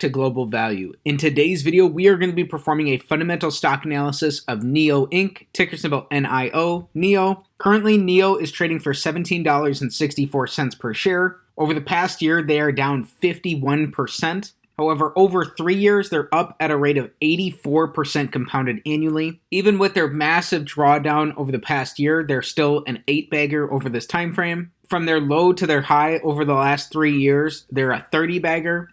to Global Value. In today's video, we are going to be performing a fundamental stock analysis of NIO Inc., ticker symbol NIO, NIO. Currently, NIO is trading for $17.64 per share. Over the past year, they are down 51%. However, over 3 years, they're up at a rate of 84% compounded annually. Even with their massive drawdown over the past year, they're still an 8-bagger over this time frame. From their low to their high over the last 3 years, they're a 30-bagger.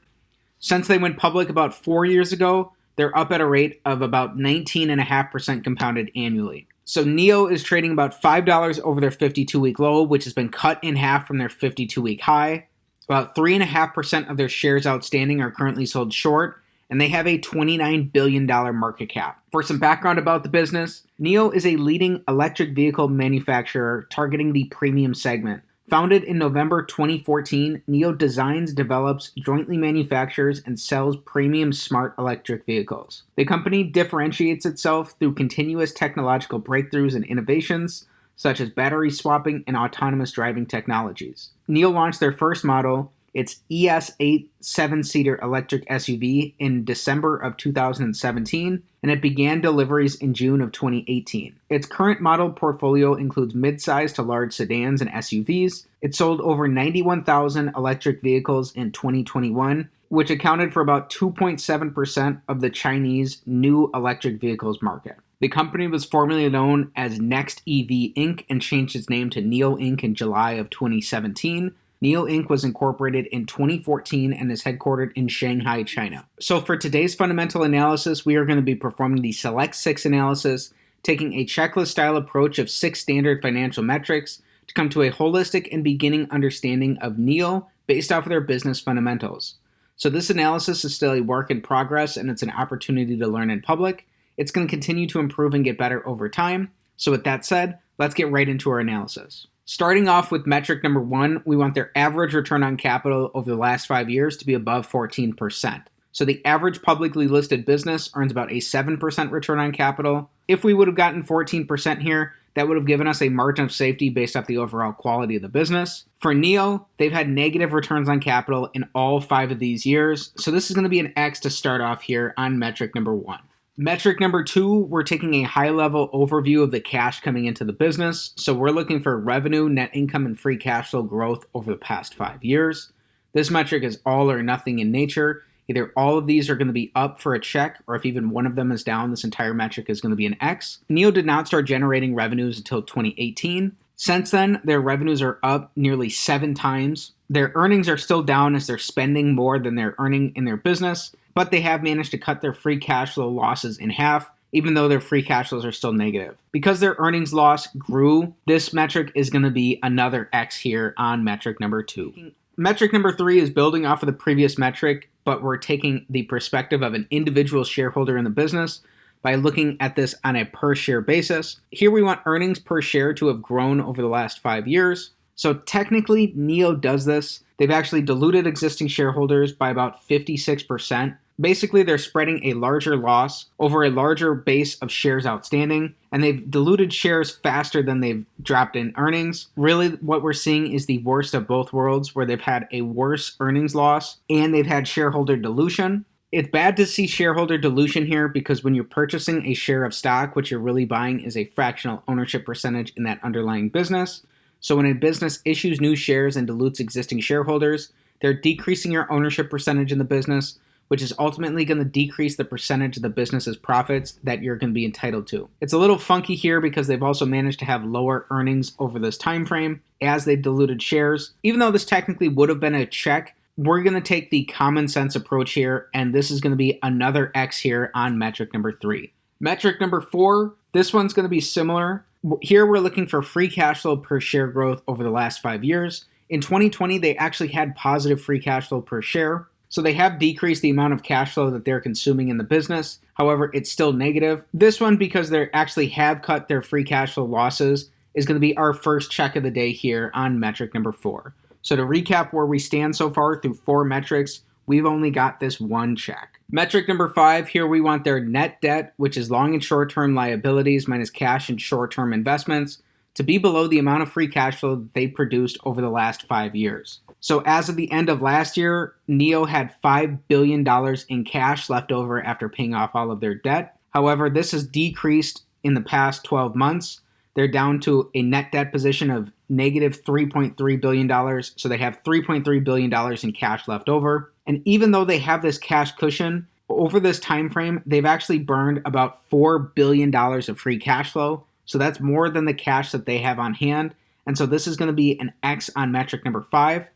Since they went public about 4 years ago, they're up at a rate of about 19.5% compounded annually. So NIO is trading about $5 over their 52-week low, which has been cut in half from their 52-week high. About 3.5% of their shares outstanding are currently sold short, and they have a $29 billion market cap. For some background about the business, NIO is a leading electric vehicle manufacturer targeting the premium segment. Founded in November 2014, NIO designs, develops, jointly manufactures, and sells premium smart electric vehicles. The company differentiates itself through continuous technological breakthroughs and innovations, such as battery swapping and autonomous driving technologies. NIO launched their first model, its ES8 7-seater electric SUV, in December of 2017, and it began deliveries in June of 2018. Its current model portfolio includes mid-size to large sedans and SUVs. It sold over 91,000 electric vehicles in 2021, which accounted for about 2.7% of the Chinese new electric vehicles market. The company was formerly known as Next EV Inc. and changed its name to NIO Inc. in July of 2017. NIO Inc. was incorporated in 2014 and is headquartered in Shanghai, China. So for today's fundamental analysis, we are going to be performing the Select 6 analysis, taking a checklist-style approach of 6 standard financial metrics to come to a holistic and beginning understanding of NIO based off of their business fundamentals. So this analysis is still a work in progress, and it's an opportunity to learn in public. It's going to continue to improve and get better over time. So with that said, let's get right into our analysis. Starting off with metric number 1, we want their average return on capital over the last 5 years to be above 14%. So the average publicly listed business earns about a 7% return on capital. If we would have gotten 14% here, that would have given us a margin of safety based off the overall quality of the business. For NIO, they've had negative returns on capital in all 5 of these years. So this is going to be an X to start off here on metric number 1. Metric number 2, we're taking a high-level overview of the cash coming into the business. So we're looking for revenue, net income, and free cash flow growth over the past 5 years. This metric is all or nothing in nature. Either all of these are going to be up for a check, or if even one of them is down, this entire metric is going to be an X. NIO did not start generating revenues until 2018. Since then, their revenues are up nearly 7 times. Their earnings are still down as they're spending more than they're earning in their business, but they have managed to cut their free cash flow losses in half, even though their free cash flows are still negative. Because their earnings loss grew, this metric is going to be another X here on metric number 2. Metric number 3 is building off of the previous metric, but we're taking the perspective of an individual shareholder in the business by looking at this on a per share basis. Here we want earnings per share to have grown over the last 5 years. So technically, NIO does this. They've actually diluted existing shareholders by about 56%. Basically, they're spreading a larger loss over a larger base of shares outstanding, and they've diluted shares faster than they've dropped in earnings. Really, what we're seeing is the worst of both worlds, where they've had a worse earnings loss and they've had shareholder dilution. It's bad to see shareholder dilution here because when you're purchasing a share of stock, what you're really buying is a fractional ownership percentage in that underlying business. So when a business issues new shares and dilutes existing shareholders, they're decreasing your ownership percentage in the business, which is ultimately going to decrease the percentage of the business's profits that you're going to be entitled to. It's a little funky here because they've also managed to have lower earnings over this time frame as they've diluted shares. Even though this technically would have been a check, we're going to take the common sense approach here, and this is going to be another X here on metric number 3. Metric number 4, this one's going to be similar. Here we're looking for free cash flow per share growth over the last 5 years. In 2020, they actually had positive free cash flow per share. So they have decreased the amount of cash flow that they're consuming in the business. However, it's still negative. This one, because they actually have cut their free cash flow losses, is going to be our first check of the day here on metric number 4. So to recap where we stand so far through 4 metrics, we've only got this one check. Metric number 5, here we want their net debt, which is long and short-term liabilities minus cash and short-term investments, to be below the amount of free cash flow that they produced over the last 5 years. So as of the end of last year, NIO had $5 billion in cash left over after paying off all of their debt. However, this has decreased in the past 12 months. They're down to a net debt position of negative $3.3 billion. So they have $3.3 billion in cash left over. And even though they have this cash cushion, over this time frame, they've actually burned about $4 billion of free cash flow. So that's more than the cash that they have on hand. And so this is going to be an X on metric number 5.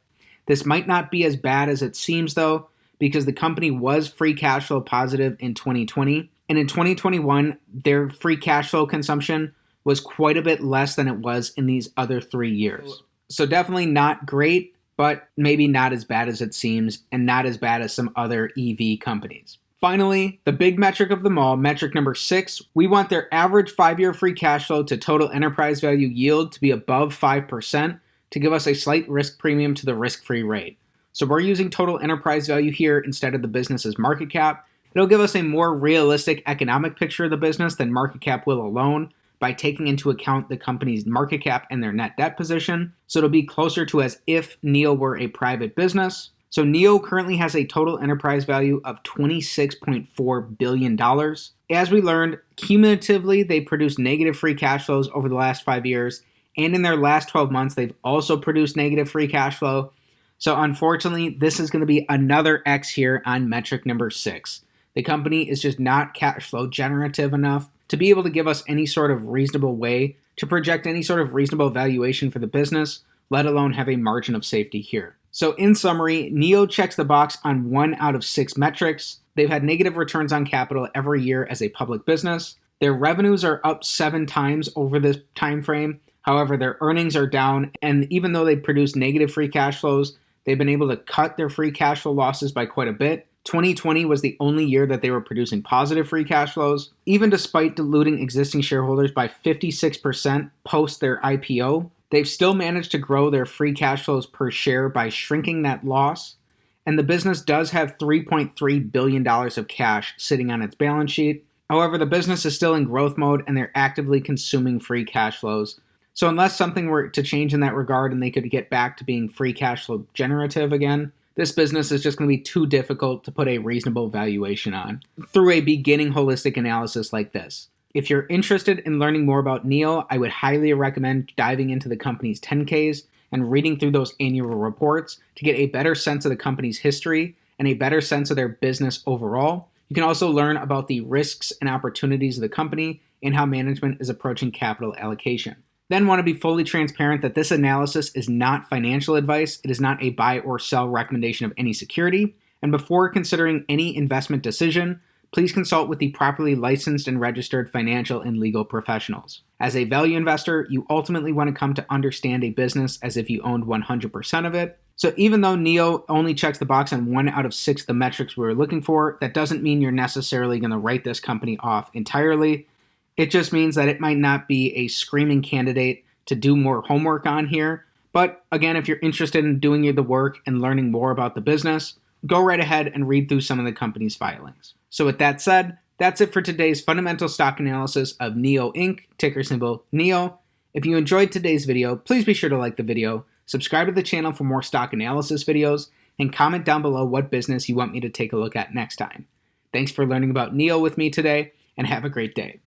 This might not be as bad as it seems, though, because the company was free cash flow positive in 2020. And in 2021, their free cash flow consumption was quite a bit less than it was in these other 3 years. So definitely not great, but maybe not as bad as it seems, and not as bad as some other EV companies. Finally, the big metric of them all, metric number 6, we want their average 5-year free cash flow to total enterprise value yield to be above 5%. To give us a slight risk premium to the risk-free rate. So we're using total enterprise value here instead of the business's market cap. It'll give us a more realistic economic picture of the business than market cap will alone by taking into account the company's market cap and their net debt position. So it'll be closer to as if NIO were a private business. So NIO currently has a total enterprise value of $26.4 billion. As we learned, cumulatively, they produced negative free cash flows over the last 5 years. And in their last 12 months, they've also produced negative free cash flow. So unfortunately, this is going to be another X here on metric number 6. The company is just not cash flow generative enough to be able to give us any sort of reasonable way to project any sort of reasonable valuation for the business, let alone have a margin of safety here. So in summary, NIO checks the box on 1 out of 6 metrics. They've had negative returns on capital every year as a public business. Their revenues are up 7 times over this time frame. However, their earnings are down, and even though they produce negative free cash flows, they've been able to cut their free cash flow losses by quite a bit. 2020 was the only year that they were producing positive free cash flows. Even despite diluting existing shareholders by 56% post their IPO, they've still managed to grow their free cash flows per share by shrinking that loss. And the business does have $3.3 billion of cash sitting on its balance sheet. However, the business is still in growth mode and they're actively consuming free cash flows. So unless something were to change in that regard and they could get back to being free cash flow generative again, this business is just going to be too difficult to put a reasonable valuation on through a beginning holistic analysis like this. If you're interested in learning more about NIO, I would highly recommend diving into the company's 10Ks and reading through those annual reports to get a better sense of the company's history and a better sense of their business overall. You can also learn about the risks and opportunities of the company and how management is approaching capital allocation. Then want to be fully transparent that this analysis is not financial advice. It is not a buy or sell recommendation of any security. And before considering any investment decision, please consult with the properly licensed and registered financial and legal professionals. As a value investor, you ultimately want to come to understand a business as if you owned 100% of it. So even though NIO only checks the box on 1 out of 6 of the metrics we were looking for, that doesn't mean you're necessarily going to write this company off entirely. It just means that it might not be a screaming candidate to do more homework on here. But again, if you're interested in doing the work and learning more about the business, go right ahead and read through some of the company's filings. So with that said, that's it for today's fundamental stock analysis of NIO Inc., ticker symbol NIO. If you enjoyed today's video, please be sure to like the video, subscribe to the channel for more stock analysis videos, and comment down below what business you want me to take a look at next time. Thanks for learning about NIO with me today, and have a great day.